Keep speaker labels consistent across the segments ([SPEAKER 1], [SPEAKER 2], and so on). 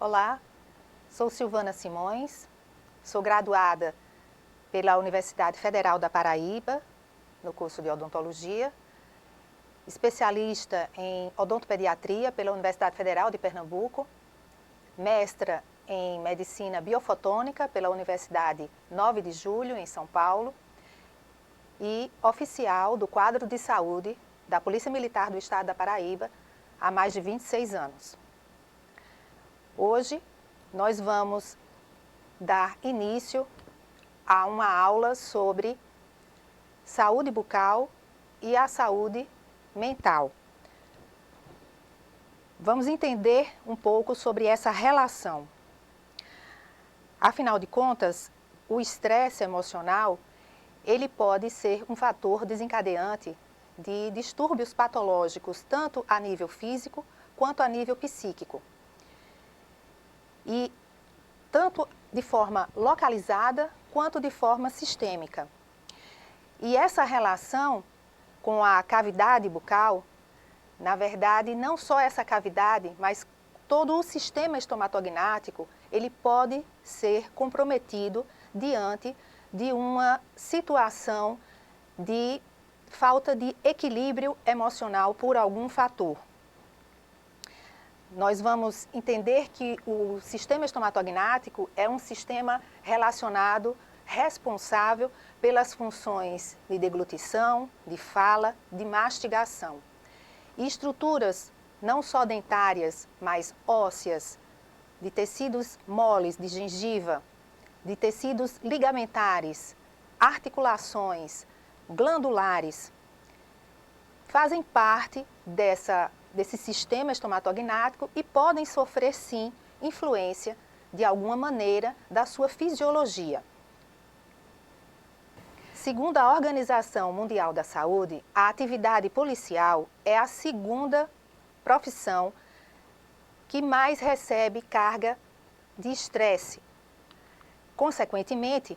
[SPEAKER 1] Olá, sou Silvana Simões, sou graduada pela Universidade Federal da Paraíba, no curso de odontologia, especialista em odontopediatria pela Universidade Federal de Pernambuco, mestra em medicina biofotônica pela Universidade 9 de Julho, em São Paulo, e oficial do quadro de saúde da Polícia Militar do Estado da Paraíba há mais de 26 anos. Hoje, nós vamos dar início a uma aula sobre saúde bucal e a saúde mental. Vamos entender um pouco sobre essa relação. Afinal de contas, o estresse emocional, ele pode ser um fator desencadeante de distúrbios patológicos, tanto a nível físico quanto a nível psíquico. E tanto de forma localizada quanto de forma sistêmica. E essa relação com a cavidade bucal, na verdade, não só essa cavidade, mas todo o sistema estomatognático, ele pode ser comprometido diante de uma situação de falta de equilíbrio emocional por algum fator. Nós vamos entender que o sistema estomatognático é um sistema relacionado, responsável pelas funções de deglutição, de fala, de mastigação. E estruturas não só dentárias, mas ósseas, de tecidos moles, de gengiva, de tecidos ligamentares, articulações, glandulares, fazem parte desse sistema estomatognático e podem sofrer, sim, influência, de alguma maneira, da sua fisiologia. Segundo a Organização Mundial da Saúde, a atividade policial é a segunda profissão que mais recebe carga de estresse. Consequentemente,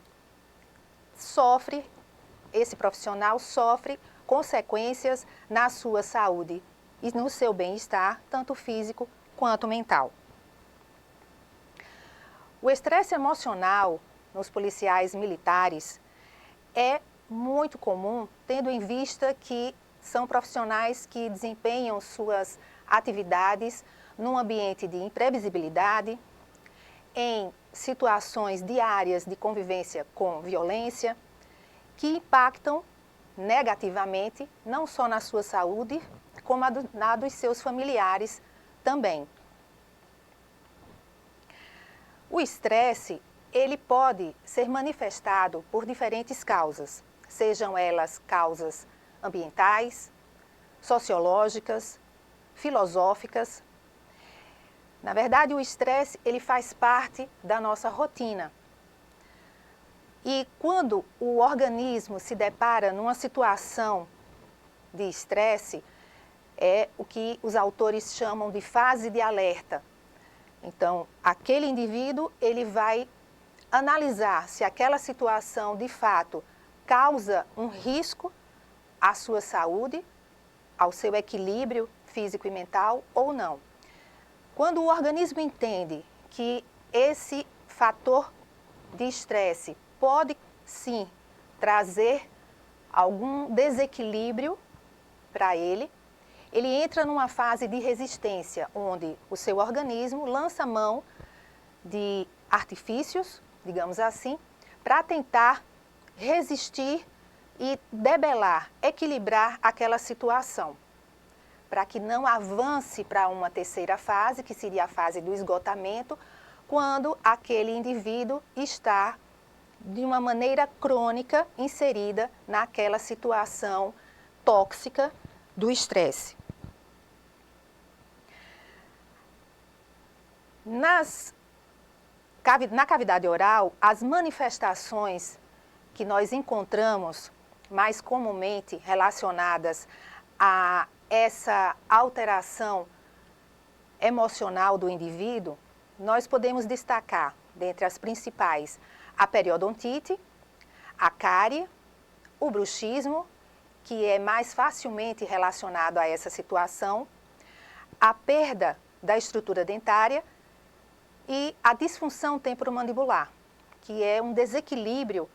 [SPEAKER 1] esse profissional sofre consequências na sua saúde e no seu bem-estar, tanto físico quanto mental. O estresse emocional nos policiais militares é muito comum, tendo em vista que são profissionais que desempenham suas atividades num ambiente de imprevisibilidade, em situações diárias de convivência com violência, que impactam negativamente não só na sua saúde, como na dos seus familiares também. O estresse, ele pode ser manifestado por diferentes causas, sejam elas causas ambientais, sociológicas, filosóficas. Na verdade, o estresse, ele faz parte da nossa rotina. E quando o organismo se depara numa situação de estresse, é o que os autores chamam de fase de alerta. Então, aquele indivíduo, ele vai analisar se aquela situação, de fato, causa um risco à sua saúde, ao seu equilíbrio físico e mental ou não. Quando o organismo entende que esse fator de estresse pode, sim, trazer algum desequilíbrio para ele entra numa fase de resistência, onde o seu organismo lança mão de artifícios, digamos assim, para tentar resistir e debelar, equilibrar aquela situação, para que não avance para uma terceira fase, que seria a fase do esgotamento, quando aquele indivíduo está de uma maneira crônica inserida naquela situação tóxica do estresse. Na cavidade oral, as manifestações que nós encontramos mais comumente relacionadas a essa alteração emocional do indivíduo, nós podemos destacar, dentre as principais, a periodontite, a cárie, o bruxismo, que é mais facilmente relacionado a essa situação, a perda da estrutura dentária e a disfunção temporomandibular, que é um desequilíbrio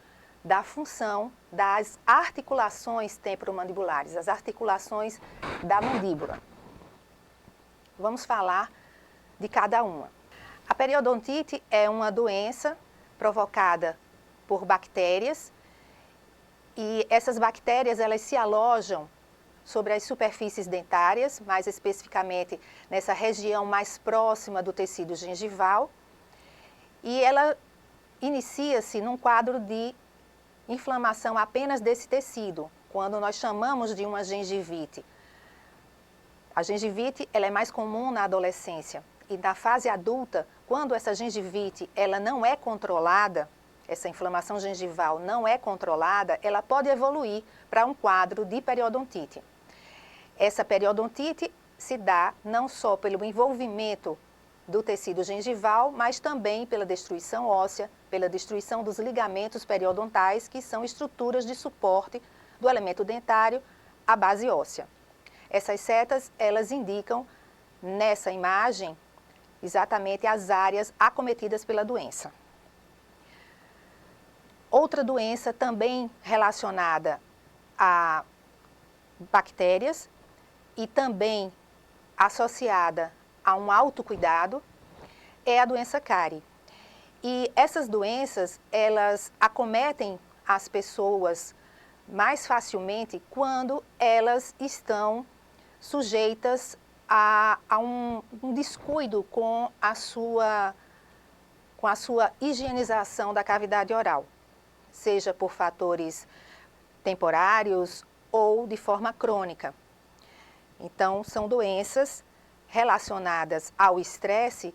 [SPEAKER 1] da função das articulações temporomandibulares, as articulações da mandíbula. Vamos falar de cada uma. A periodontite é uma doença provocada por bactérias e essas bactérias elas se alojam sobre as superfícies dentárias, mais especificamente nessa região mais próxima do tecido gengival, e ela inicia-se num quadro de inflamação apenas desse tecido, quando nós chamamos de uma gengivite. A gengivite ela é mais comum na adolescência e na fase adulta, quando essa gengivite ela não é controlada, essa inflamação gengival não é controlada, ela pode evoluir para um quadro de periodontite. Essa periodontite se dá não só pelo envolvimento do tecido gengival, mas também pela destruição óssea, pela destruição dos ligamentos periodontais, que são estruturas de suporte do elemento dentário à base óssea. Essas setas, elas indicam nessa imagem exatamente as áreas acometidas pela doença. Outra doença também relacionada a bactérias e também associada a um autocuidado é a doença cárie. E essas doenças, elas acometem as pessoas mais facilmente quando elas estão sujeitas a um descuido com a sua higienização da cavidade oral, seja por fatores temporários ou de forma crônica. Então, são doenças relacionadas ao estresse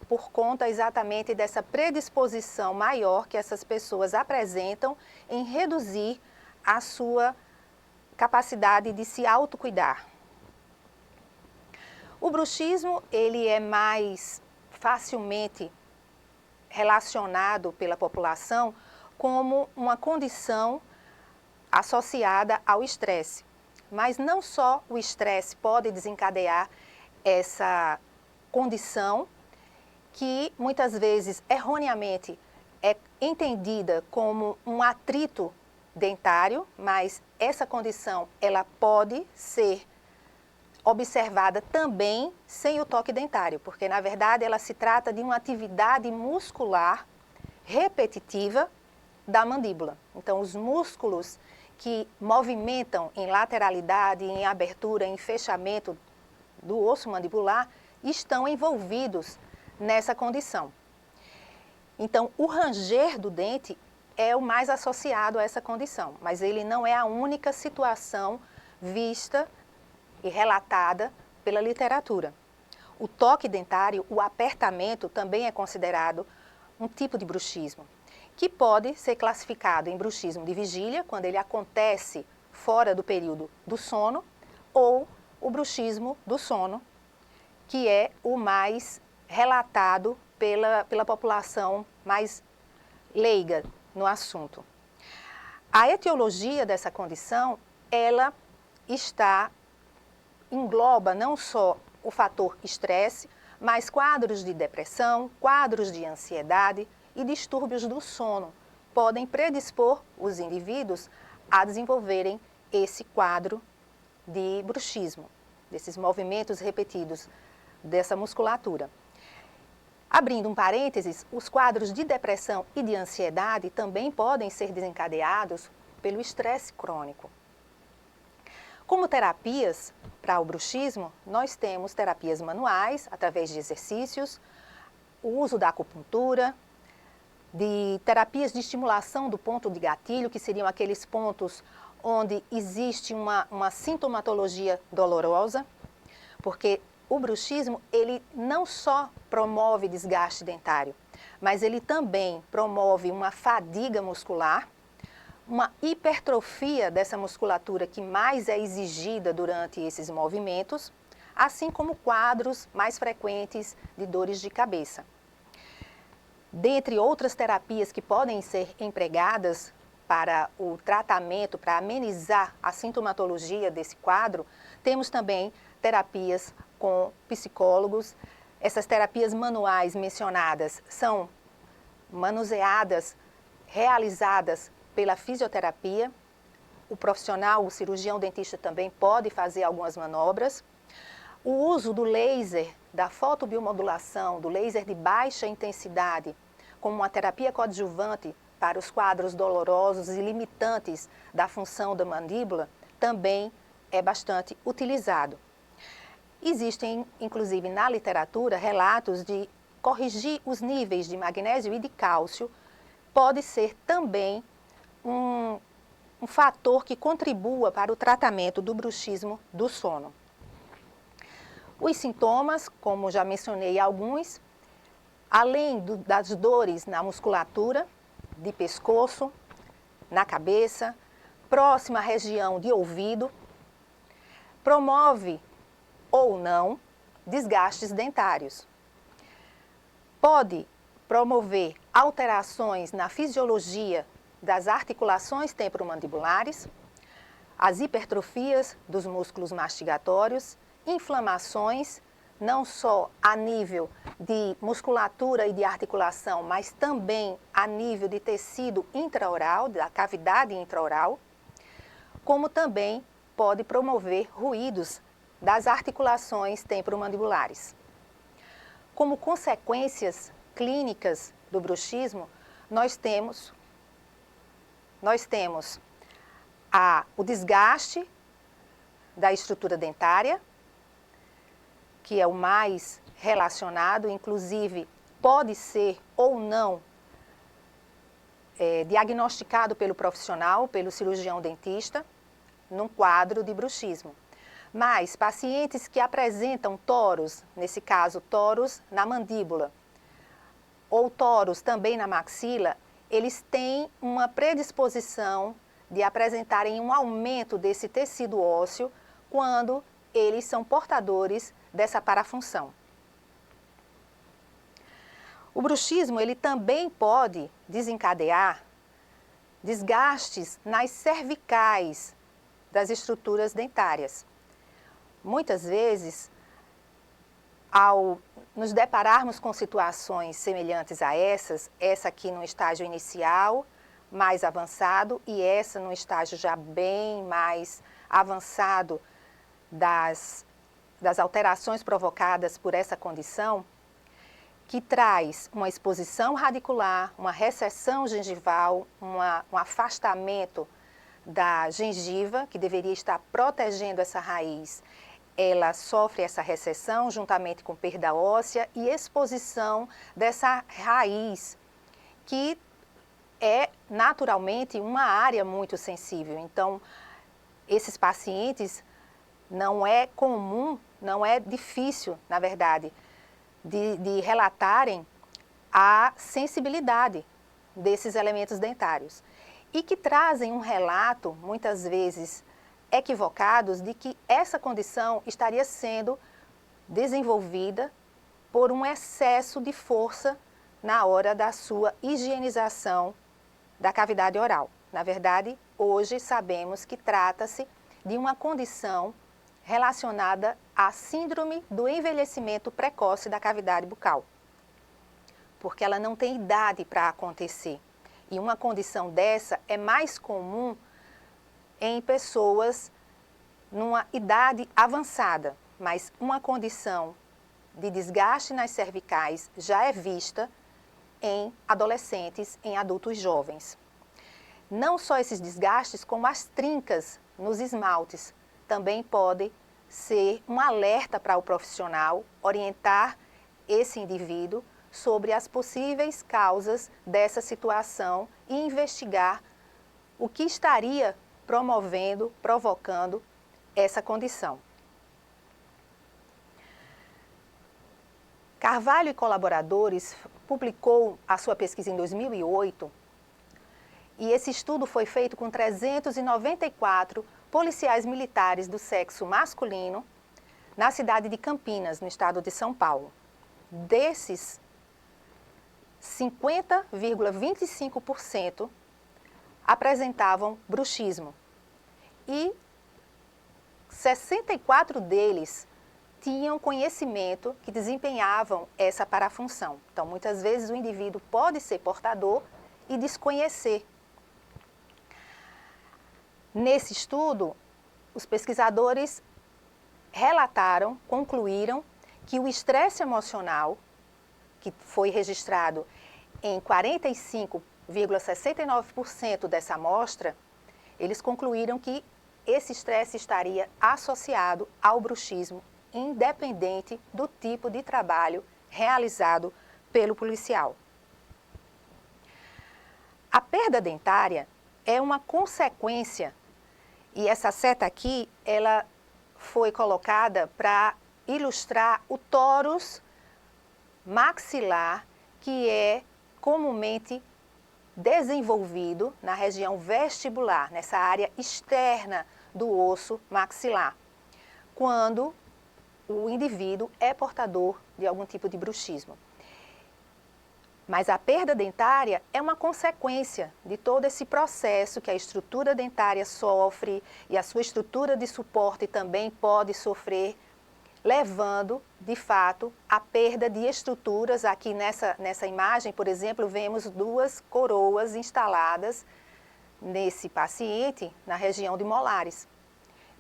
[SPEAKER 1] por conta exatamente dessa predisposição maior que essas pessoas apresentam em reduzir a sua capacidade de se autocuidar. O bruxismo, ele é mais facilmente relacionado pela população como uma condição associada ao estresse. Mas não só o estresse pode desencadear essa condição que muitas vezes erroneamente é entendida como um atrito dentário, mas essa condição ela pode ser observada também sem o toque dentário, porque na verdade ela se trata de uma atividade muscular repetitiva da mandíbula. Então os músculos que movimentam em lateralidade, em abertura, em fechamento do osso mandibular, estão envolvidos nessa condição. Então, o ranger do dente é o mais associado a essa condição, mas ele não é a única situação vista e relatada pela literatura. O toque dentário, o apertamento, também é considerado um tipo de bruxismo, que pode ser classificado em bruxismo de vigília, quando ele acontece fora do período do sono, ou o bruxismo do sono, que é o mais relatado pela população mais leiga no assunto. A etiologia dessa condição, ela engloba não só o fator estresse, mas quadros de depressão, quadros de ansiedade, e distúrbios do sono podem predispor os indivíduos a desenvolverem esse quadro de bruxismo, desses movimentos repetidos dessa musculatura. Abrindo um parênteses, os quadros de depressão e de ansiedade também podem ser desencadeados pelo estresse crônico. Como terapias para o bruxismo, nós temos terapias manuais, através de exercícios, o uso da acupuntura, de terapias de estimulação do ponto de gatilho, que seriam aqueles pontos onde existe uma sintomatologia dolorosa, porque o bruxismo, ele não só promove desgaste dentário, mas ele também promove uma fadiga muscular, uma hipertrofia dessa musculatura que mais é exigida durante esses movimentos, assim como quadros mais frequentes de dores de cabeça. Dentre outras terapias que podem ser empregadas para o tratamento, para amenizar a sintomatologia desse quadro, temos também terapias com psicólogos, Essas terapias manuais mencionadas são manuseadas, realizadas pela fisioterapia. O profissional, o cirurgião dentista também pode fazer algumas manobras. O uso do laser, da fotobiomodulação, do laser de baixa intensidade, como uma terapia coadjuvante para os quadros dolorosos e limitantes da função da mandíbula, também é bastante utilizado. Existem, inclusive na literatura, relatos de corrigir os níveis de magnésio e de cálcio, pode ser também um fator que contribua para o tratamento do bruxismo do sono. Os sintomas, como já mencionei alguns, além das dores na musculatura, de pescoço, na cabeça, próxima à região de ouvido, promove ou não desgastes dentários. Pode promover alterações na fisiologia das articulações temporomandibulares, as hipertrofias dos músculos mastigatórios, inflamações, não só a nível de musculatura e de articulação, mas também a nível de tecido intraoral, da cavidade intraoral, como também pode promover ruídos das articulações temporomandibulares. Como consequências clínicas do bruxismo, nós temos o desgaste da estrutura dentária, que é o mais relacionado, inclusive pode ser ou não diagnosticado pelo profissional, pelo cirurgião dentista, num quadro de bruxismo. Mas pacientes que apresentam toros, nesse caso toros na mandíbula, ou toros também na maxila, eles têm uma predisposição de apresentarem um aumento desse tecido ósseo quando eles são portadores dessa parafunção. O bruxismo, ele também pode desencadear desgastes nas cervicais das estruturas dentárias. Muitas vezes, ao nos depararmos com situações semelhantes a essa aqui no estágio inicial, mais avançado, e essa no estágio já bem mais avançado das alterações provocadas por essa condição, que traz uma exposição radicular, uma recessão gengival, um afastamento da gengiva, que deveria estar protegendo essa raiz. Ela sofre essa recessão juntamente com perda óssea e exposição dessa raiz, que é naturalmente uma área muito sensível. Então, esses pacientes não é comum, não é difícil, na verdade, de relatarem a sensibilidade desses elementos dentários e que trazem um relato, muitas vezes equivocados, de que essa condição estaria sendo desenvolvida por um excesso de força na hora da sua higienização da cavidade oral. Na verdade, hoje sabemos que trata-se de uma condição relacionada à síndrome do envelhecimento precoce da cavidade bucal, porque ela não tem idade para acontecer. E uma condição dessa é mais comum em pessoas numa idade avançada, mas uma condição de desgaste nas cervicais já é vista em adolescentes, em adultos jovens. Não só esses desgastes, como as trincas nos esmaltes também podem ser um alerta para o profissional, orientar esse indivíduo sobre as possíveis causas dessa situação e investigar o que estaria provocando essa condição. Carvalho e colaboradores publicou a sua pesquisa em 2008 e esse estudo foi feito com 394 policiais militares do sexo masculino na cidade de Campinas, no estado de São Paulo. Desses, 50,25% apresentavam bruxismo e 64 deles tinham conhecimento, que desempenhavam essa parafunção. Então, muitas vezes o indivíduo pode ser portador e desconhecer. Nesse estudo, os pesquisadores relataram, concluíram que o estresse emocional, que foi registrado em 45,69% dessa amostra, eles concluíram que esse estresse estaria associado ao bruxismo, independente do tipo de trabalho realizado pelo policial. A perda dentária é uma consequência, e essa seta aqui, ela foi colocada para ilustrar o tórus maxilar, que é comumente desenvolvido na região vestibular, nessa área externa do osso maxilar, quando o indivíduo é portador de algum tipo de bruxismo. Mas a perda dentária é uma consequência de todo esse processo que a estrutura dentária sofre e a sua estrutura de suporte também pode sofrer, levando, de fato, à perda de estruturas. Aqui nessa imagem, por exemplo, vemos duas coroas instaladas nesse paciente na região de molares.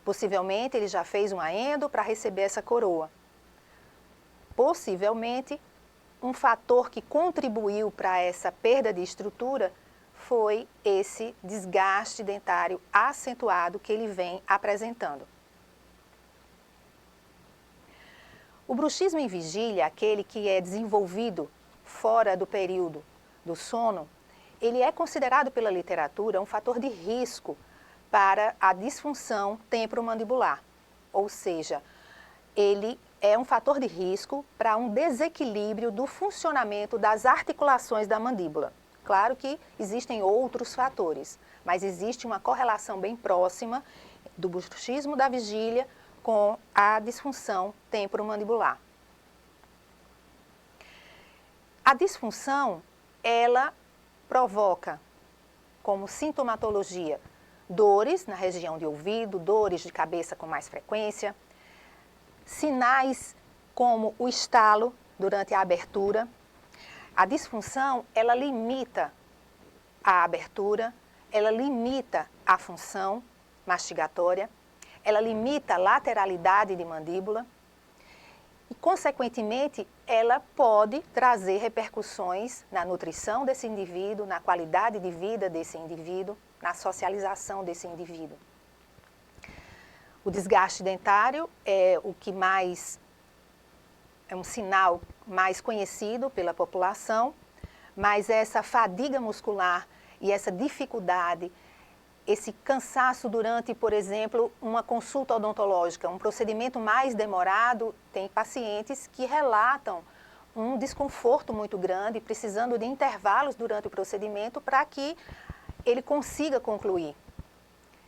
[SPEAKER 1] Possivelmente ele já fez uma endo para receber essa coroa. Possivelmente, um fator que contribuiu para essa perda de estrutura foi esse desgaste dentário acentuado que ele vem apresentando. O bruxismo em vigília, aquele que é desenvolvido fora do período do sono, ele é considerado pela literatura um fator de risco para a disfunção temporomandibular, ou seja, ele é um fator de risco para um desequilíbrio do funcionamento das articulações da mandíbula. Claro que existem outros fatores, mas existe uma correlação bem próxima do bruxismo da vigília com a disfunção temporomandibular. A disfunção, ela provoca como sintomatologia dores na região de ouvido, dores de cabeça com mais frequência, sinais como o estalo durante a abertura. A disfunção, ela limita a abertura, ela limita a função mastigatória, ela limita a lateralidade de mandíbula e, consequentemente, ela pode trazer repercussões na nutrição desse indivíduo, na qualidade de vida desse indivíduo, na socialização desse indivíduo. O desgaste dentário é o que mais é um sinal mais conhecido pela população, mas essa fadiga muscular e essa dificuldade, esse cansaço durante, por exemplo, uma consulta odontológica, um procedimento mais demorado, tem pacientes que relatam um desconforto muito grande, precisando de intervalos durante o procedimento para que ele consiga concluir.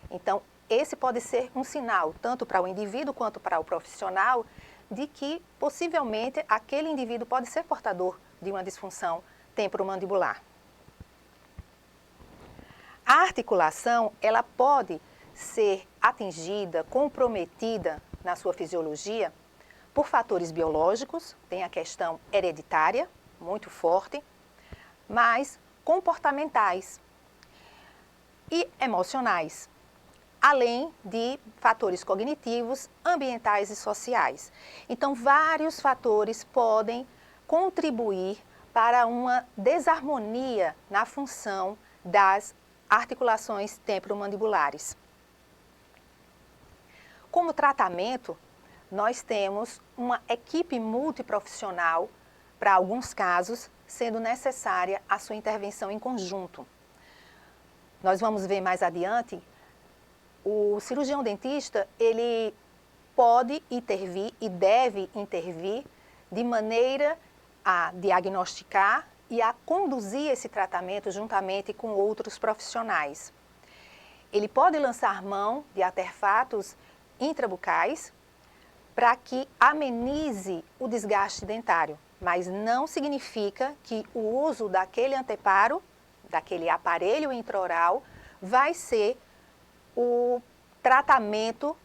[SPEAKER 1] Então, esse pode ser um sinal, tanto para o indivíduo quanto para o profissional, de que possivelmente aquele indivíduo pode ser portador de uma disfunção temporomandibular. A articulação, ela pode ser atingida, comprometida na sua fisiologia por fatores biológicos, tem a questão hereditária, muito forte, mas comportamentais e emocionais, além de fatores cognitivos, ambientais e sociais. Então, vários fatores podem contribuir para uma desarmonia na função das articulações temporomandibulares. Como tratamento, nós temos uma equipe multiprofissional, para alguns casos, sendo necessária a sua intervenção em conjunto. Nós vamos ver mais adiante, o cirurgião dentista, ele pode intervir e deve intervir de maneira a diagnosticar e a conduzir esse tratamento juntamente com outros profissionais. Ele pode lançar mão de artefatos intrabucais para que amenize o desgaste dentário, mas não significa que o uso daquele anteparo, daquele aparelho intraoral, vai ser o tratamento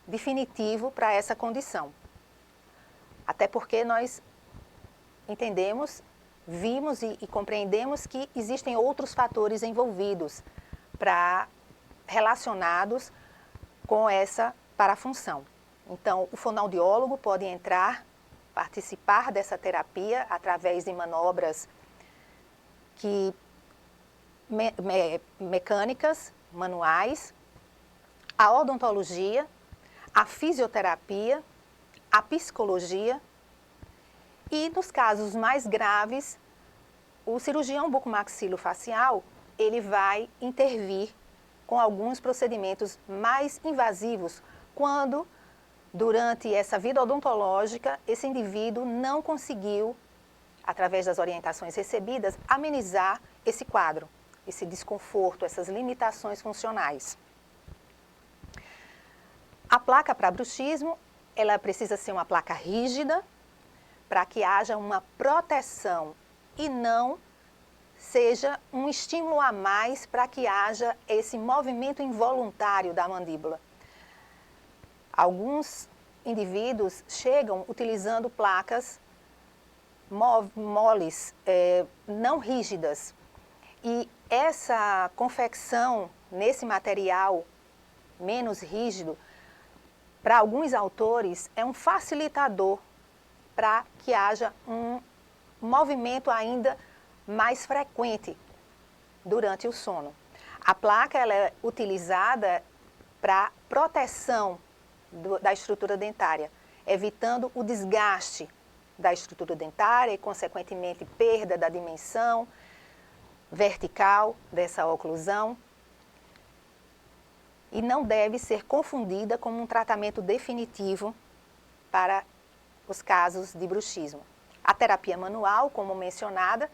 [SPEAKER 1] definitivo para essa condição. Até porque nós entendemos, vimos e compreendemos que existem outros fatores envolvidos relacionados com essa parafunção. Então, o fonoaudiólogo pode entrar, participar dessa terapia através de manobras mecânicas, manuais, a odontologia, a fisioterapia, a psicologia e, nos casos mais graves, o cirurgião bucomaxilofacial, ele vai intervir com alguns procedimentos mais invasivos quando, durante essa vida odontológica, esse indivíduo não conseguiu, através das orientações recebidas, amenizar esse quadro, esse desconforto, essas limitações funcionais. A placa para bruxismo, ela precisa ser uma placa rígida para que haja uma proteção e não seja um estímulo a mais para que haja esse movimento involuntário da mandíbula. Alguns indivíduos chegam utilizando placas moles, não rígidas. E essa confecção nesse material menos rígido, para alguns autores, é um facilitador para que haja um movimento ainda mais frequente durante o sono. A placa ela é utilizada para proteção da estrutura dentária, evitando o desgaste da estrutura dentária e, consequentemente, perda da dimensão vertical dessa oclusão. E não deve ser confundida com um tratamento definitivo para os casos de bruxismo. A terapia manual, como mencionada,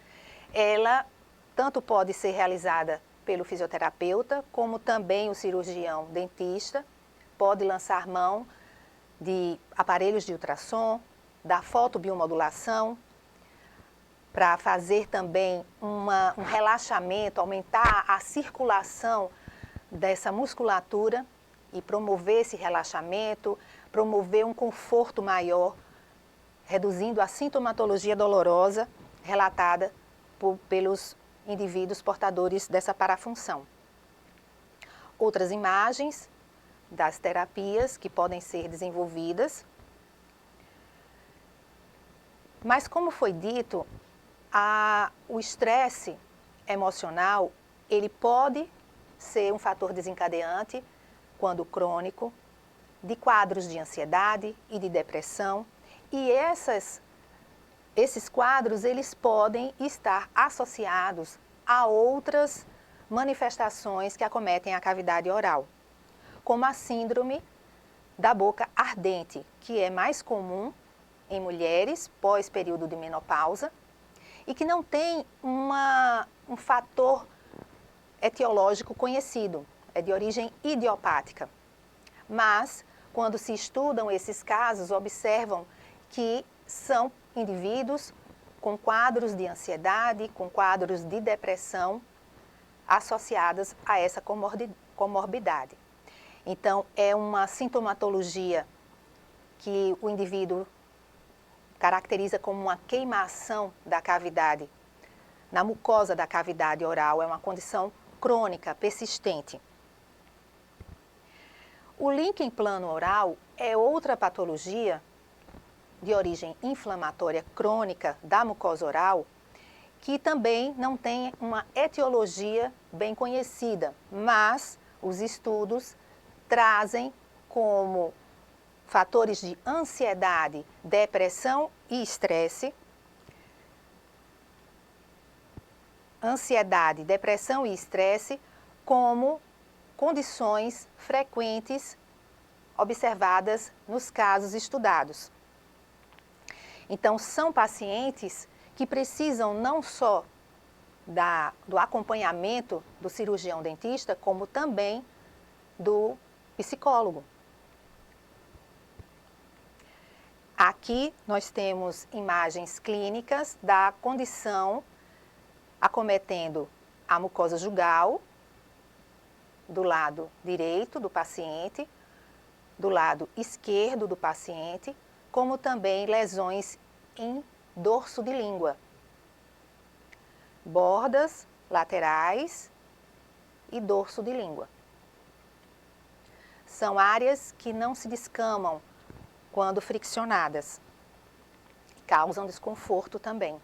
[SPEAKER 1] ela tanto pode ser realizada pelo fisioterapeuta, como também o cirurgião dentista pode lançar mão de aparelhos de ultrassom, da fotobiomodulação, para fazer também um relaxamento, aumentar a circulação dessa musculatura e promover esse relaxamento, promover um conforto maior, reduzindo a sintomatologia dolorosa relatada pelos indivíduos portadores dessa parafunção. Outras imagens das terapias que podem ser desenvolvidas. Mas, como foi dito, o estresse emocional, ele pode ser um fator desencadeante, quando crônico, de quadros de ansiedade e de depressão. E esses quadros, eles podem estar associados a outras manifestações que acometem a cavidade oral, como a síndrome da boca ardente, que é mais comum em mulheres pós-período de menopausa e que não tem um fator etiológico conhecido, é de origem idiopática. Mas, quando se estudam esses casos, observam que são indivíduos com quadros de ansiedade, com quadros de depressão associadas a essa comorbidade. Então, é uma sintomatologia que o indivíduo caracteriza como uma queimação da cavidade, na mucosa da cavidade oral, é uma condição crônica, persistente. O líquen plano oral é outra patologia de origem inflamatória crônica da mucosa oral, que também não tem uma etiologia bem conhecida, mas os estudos trazem como fatores de ansiedade, depressão e estresse. Ansiedade, depressão e estresse como condições frequentes observadas nos casos estudados. Então, são pacientes que precisam não só do acompanhamento do cirurgião dentista, como também do psicólogo. Aqui nós temos imagens clínicas da condição acometendo a mucosa jugal, do lado direito do paciente, do lado esquerdo do paciente, como também lesões em dorso de língua, bordas laterais e dorso de língua. São áreas que não se descamam quando friccionadas, causam desconforto também.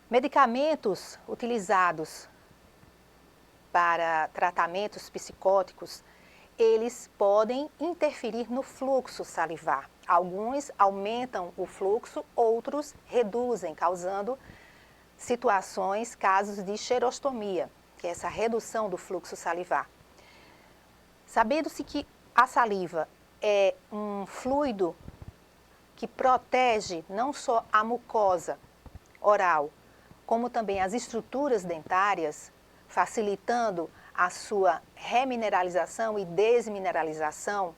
[SPEAKER 1] Medicamentos utilizados para tratamentos psicóticos, eles podem interferir no fluxo salivar. Alguns aumentam o fluxo, outros reduzem, causando situações, casos de xerostomia, que é essa redução do fluxo salivar. Sabendo-se que a saliva é um fluido que protege não só a mucosa oral, como também as estruturas dentárias, facilitando a sua remineralização e desmineralização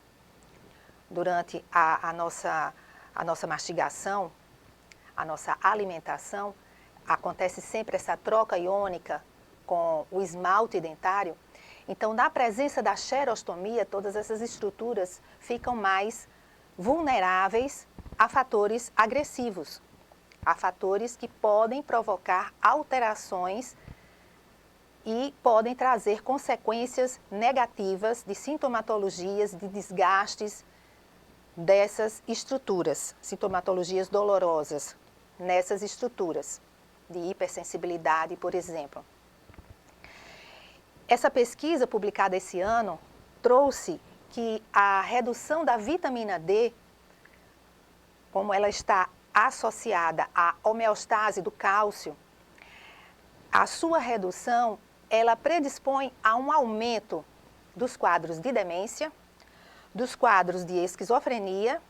[SPEAKER 1] durante a nossa mastigação, a nossa alimentação. Acontece sempre essa troca iônica com o esmalte dentário. Então, na presença da xerostomia, todas essas estruturas ficam mais vulneráveis a fatores agressivos, a fatores que podem provocar alterações e podem trazer consequências negativas de sintomatologias, de desgastes dessas estruturas, sintomatologias dolorosas nessas estruturas, de hipersensibilidade, por exemplo. Essa pesquisa publicada esse ano trouxe que a redução da vitamina D, como ela está associada à homeostase do cálcio, a sua redução, ela predispõe a um aumento dos quadros de demência, dos quadros de esquizofrenia,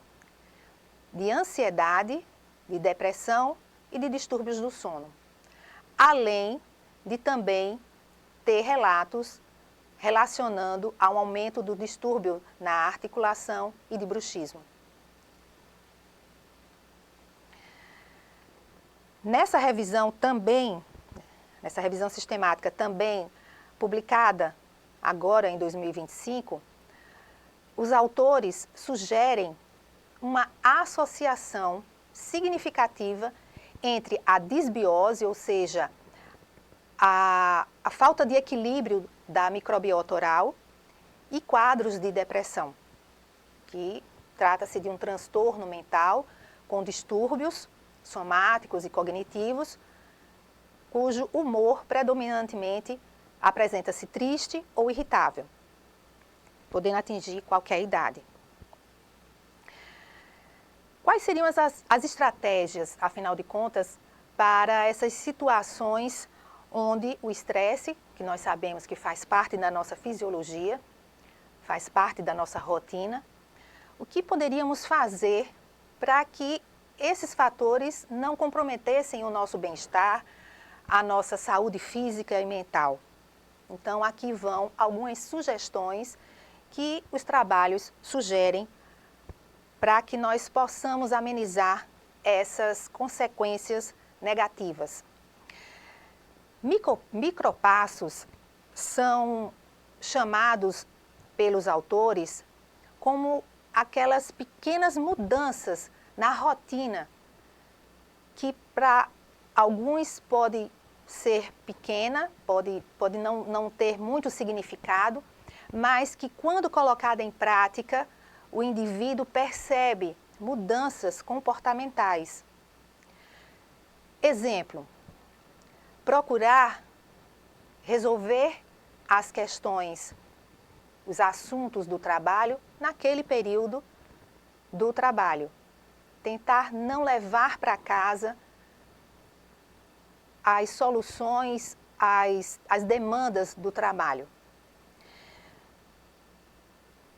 [SPEAKER 1] de ansiedade, de depressão e de distúrbios do sono. Além de também ter relatos relacionando a um aumento do distúrbio na articulação e de bruxismo. Nessa revisão sistemática também publicada agora em 2025, os autores sugerem uma associação significativa entre a disbiose, ou seja, a falta de equilíbrio da microbiota oral, e quadros de depressão, que trata-se de um transtorno mental com distúrbios somáticos e cognitivos, cujo humor predominantemente apresenta-se triste ou irritável, podendo atingir qualquer idade. Quais seriam as estratégias, afinal de contas, para essas situações onde o estresse, que nós sabemos que faz parte da nossa fisiologia, faz parte da nossa rotina, o que poderíamos fazer para que esses fatores não comprometessem o nosso bem-estar, a nossa saúde física e mental? Então, aqui vão algumas sugestões que os trabalhos sugerem para que nós possamos amenizar essas consequências negativas. Micropassos são chamados pelos autores como aquelas pequenas mudanças na rotina, que para alguns pode ser pequena, pode não ter muito significado, mas que quando colocada em prática, o indivíduo percebe mudanças comportamentais. Exemplo: procurar resolver as questões, os assuntos do trabalho naquele período do trabalho. Tentar não levar para casa as soluções, as demandas do trabalho.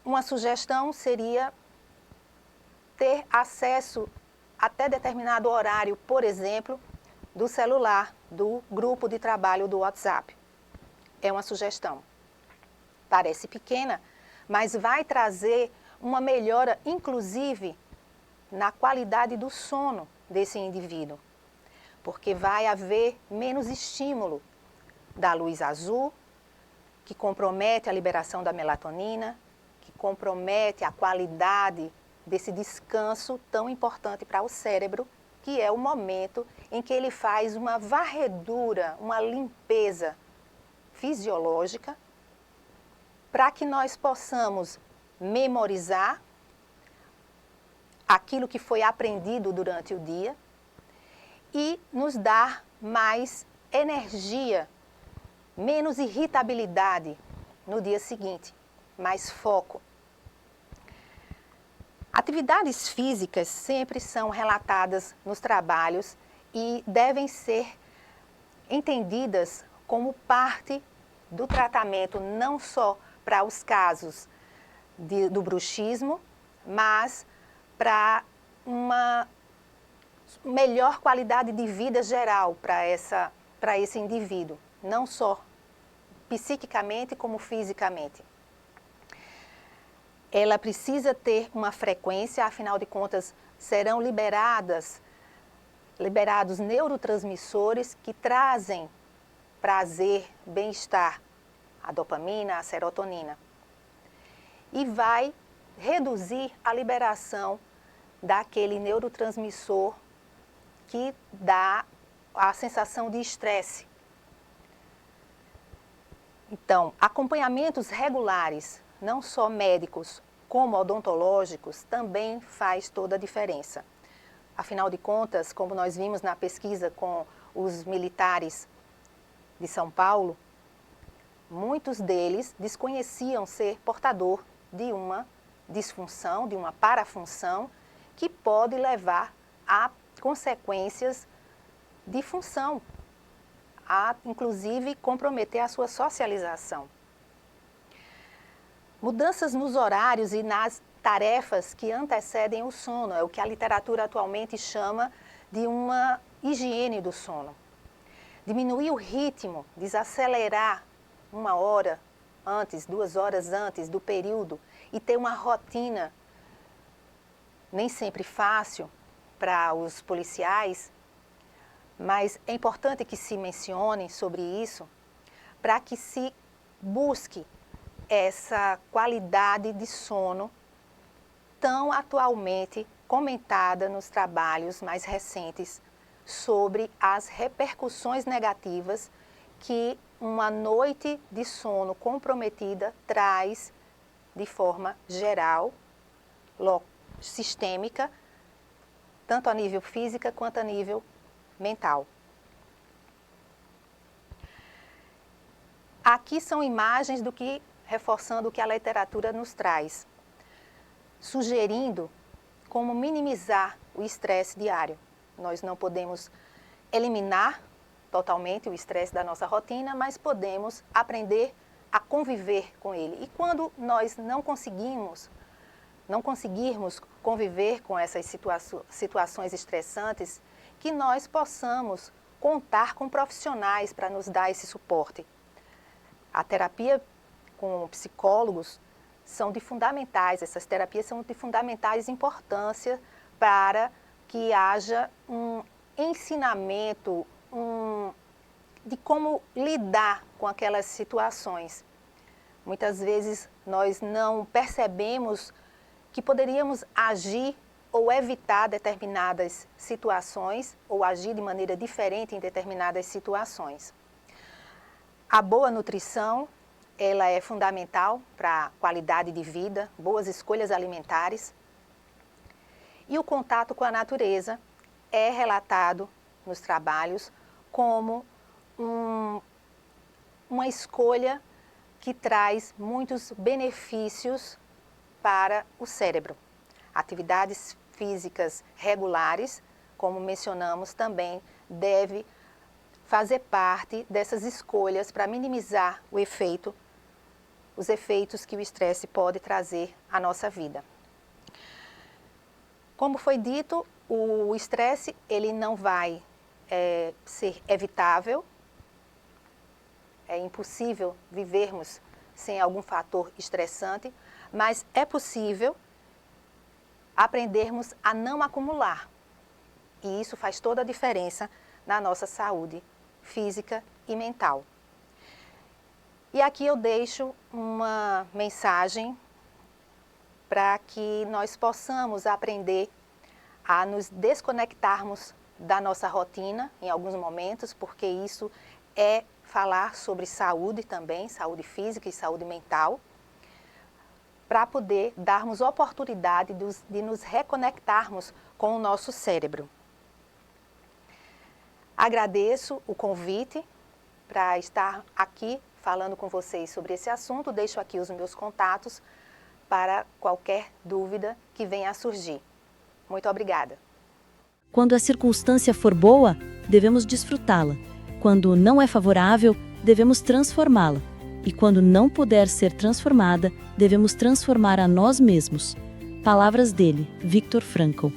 [SPEAKER 1] Uma sugestão seria ter acesso até determinado horário, por exemplo, do celular, do grupo de trabalho do WhatsApp. É uma sugestão. Parece pequena, mas vai trazer uma melhora, inclusive, na qualidade do sono desse indivíduo, porque vai haver menos estímulo da luz azul, que compromete a liberação da melatonina, que compromete a qualidade desse descanso tão importante para o cérebro, que é o momento em que ele faz uma varredura, uma limpeza fisiológica, para que nós possamos memorizar aquilo que foi aprendido durante o dia e nos dar mais energia, menos irritabilidade no dia seguinte, mais foco. Atividades físicas sempre são relatadas nos trabalhos e devem ser entendidas como parte do tratamento, não só para os casos do bruxismo, mas para uma melhor qualidade de vida geral para esse indivíduo, não só psiquicamente como fisicamente. Ela precisa ter uma frequência, afinal de contas, serão liberados neurotransmissores que trazem prazer, bem-estar, a dopamina, a serotonina. E vai reduzir a liberação daquele neurotransmissor que dá a sensação de estresse. Então, acompanhamentos regulares, não só médicos como odontológicos, também faz toda a diferença. Afinal de contas, como nós vimos na pesquisa com os militares de São Paulo, muitos deles desconheciam ser portador de uma disfunção, de uma parafunção, que pode levar a consequências de função, a inclusive comprometer a sua socialização. Mudanças nos horários e nas tarefas que antecedem o sono, é o que a literatura atualmente chama de uma higiene do sono. Diminuir o ritmo, desacelerar 1 hora antes, 2 horas antes do período e ter uma rotina, nem sempre fácil para os policiais, mas é importante que se mencione sobre isso para que se busque essa qualidade de sono tão atualmente comentada nos trabalhos mais recentes sobre as repercussões negativas que uma noite de sono comprometida traz de forma geral, sistêmica, tanto a nível física quanto a nível mental. Aqui são imagens reforçando o que a literatura nos traz, sugerindo como minimizar o estresse diário. Nós não podemos eliminar totalmente o estresse da nossa rotina, mas podemos aprender a conviver com ele. E quando nós não conseguirmos conviver com essas situações estressantes, que nós possamos contar com profissionais para nos dar esse suporte. A terapia com psicólogos essas terapias são de fundamentais importância para que haja um ensinamento de como lidar com aquelas situações. Muitas vezes nós não percebemos que poderíamos agir ou evitar determinadas situações ou agir de maneira diferente em determinadas situações. A boa nutrição, ela é fundamental para a qualidade de vida, boas escolhas alimentares. E o contato com a natureza é relatado nos trabalhos como uma escolha que traz muitos benefícios para o cérebro. Atividades físicas regulares, como mencionamos, também deve fazer parte dessas escolhas para minimizar os efeitos que o estresse pode trazer à nossa vida. Como foi dito, o estresse ele não vai ser evitável. É impossível vivermos sem algum fator estressante, mas é possível aprendermos a não acumular. E isso faz toda a diferença na nossa saúde física e mental. E aqui eu deixo uma mensagem para que nós possamos aprender a nos desconectarmos da nossa rotina em alguns momentos, porque isso é falar sobre saúde também, saúde física e saúde mental, para poder darmos oportunidade de nos reconectarmos com o nosso cérebro. Agradeço o convite para estar aqui falando com vocês sobre esse assunto. Deixo aqui os meus contatos para qualquer dúvida que venha a surgir. Muito obrigada.
[SPEAKER 2] Quando a circunstância for boa, devemos desfrutá-la. Quando não é favorável, devemos transformá-la. E quando não puder ser transformada, devemos transformar a nós mesmos. Palavras dele, Viktor Frankl.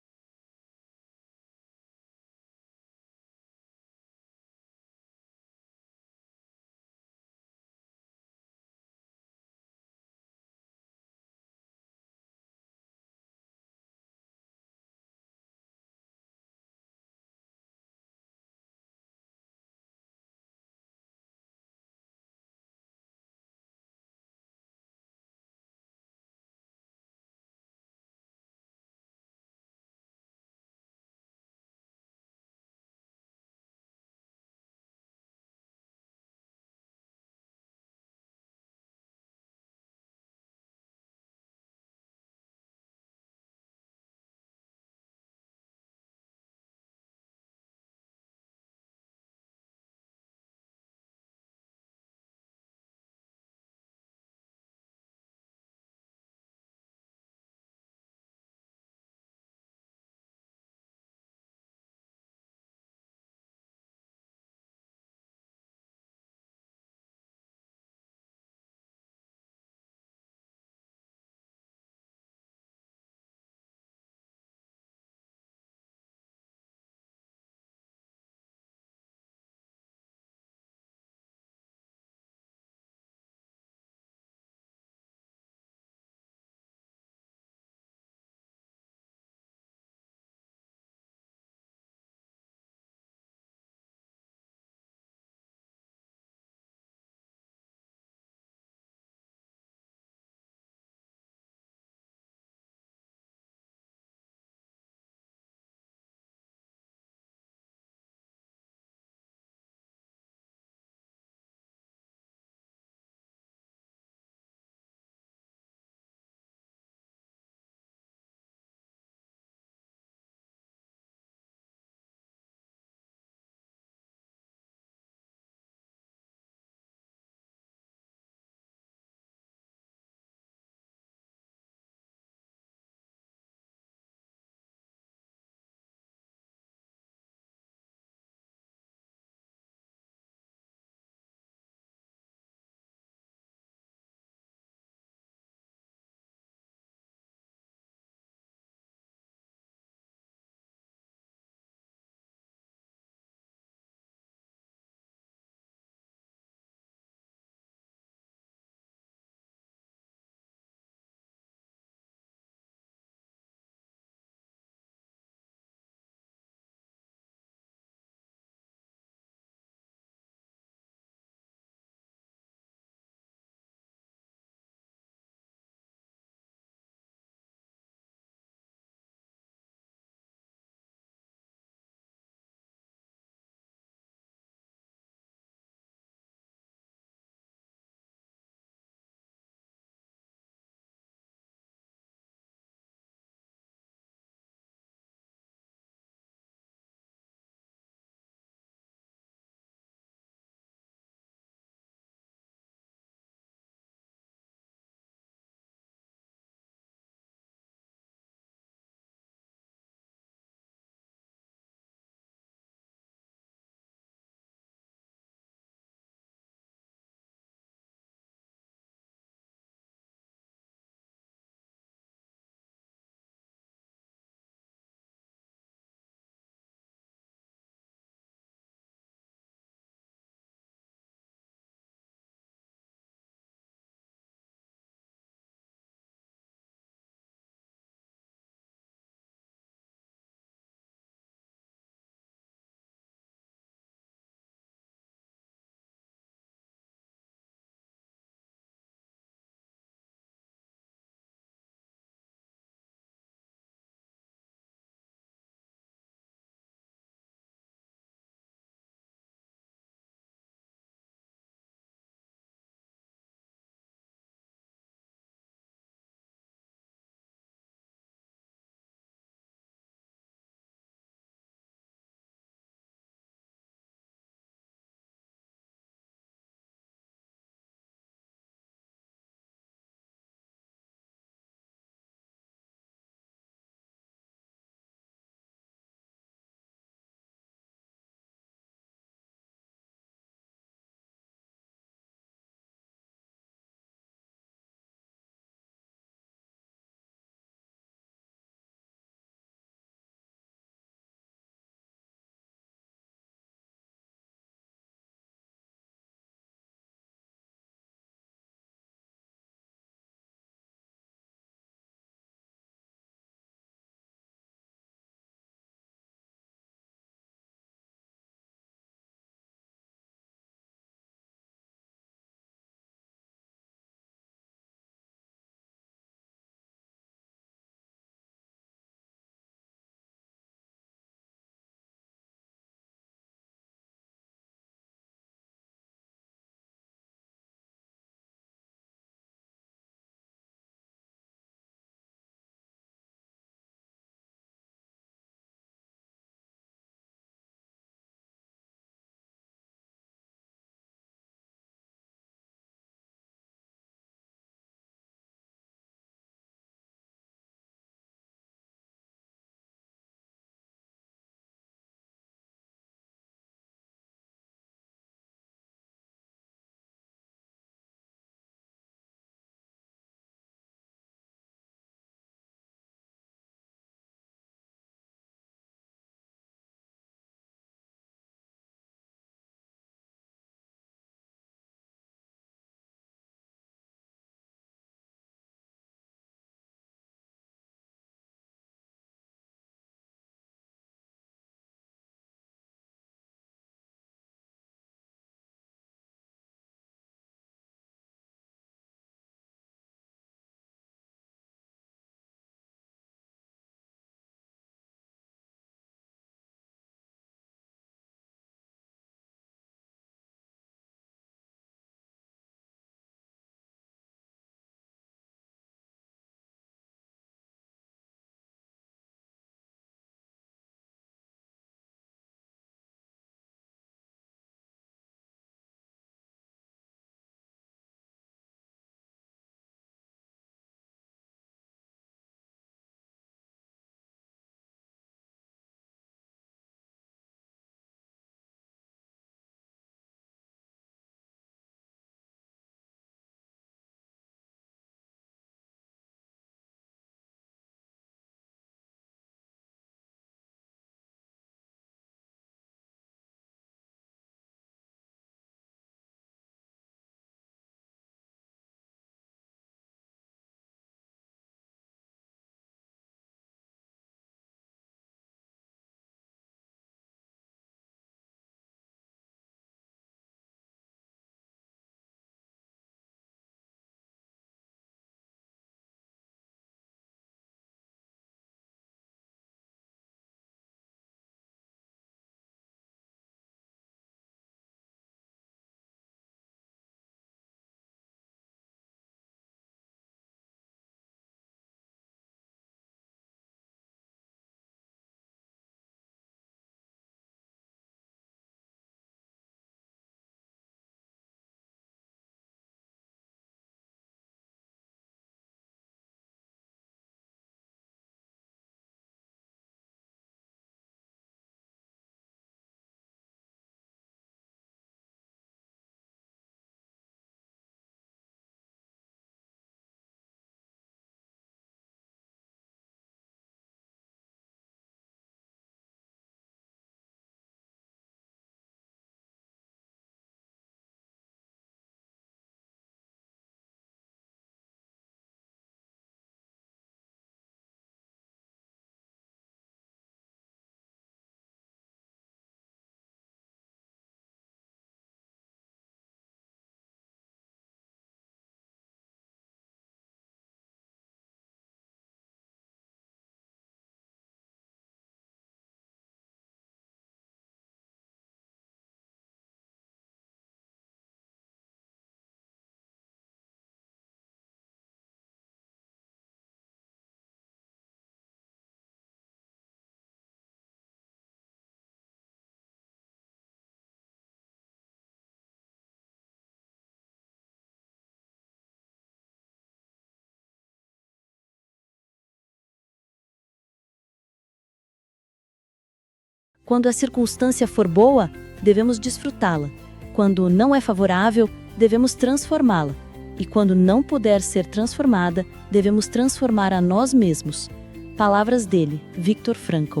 [SPEAKER 2] Quando a circunstância for boa, devemos desfrutá-la. Quando não é favorável, devemos transformá-la. E quando não puder ser transformada, devemos transformar a nós mesmos. Palavras dele, Viktor Frankl.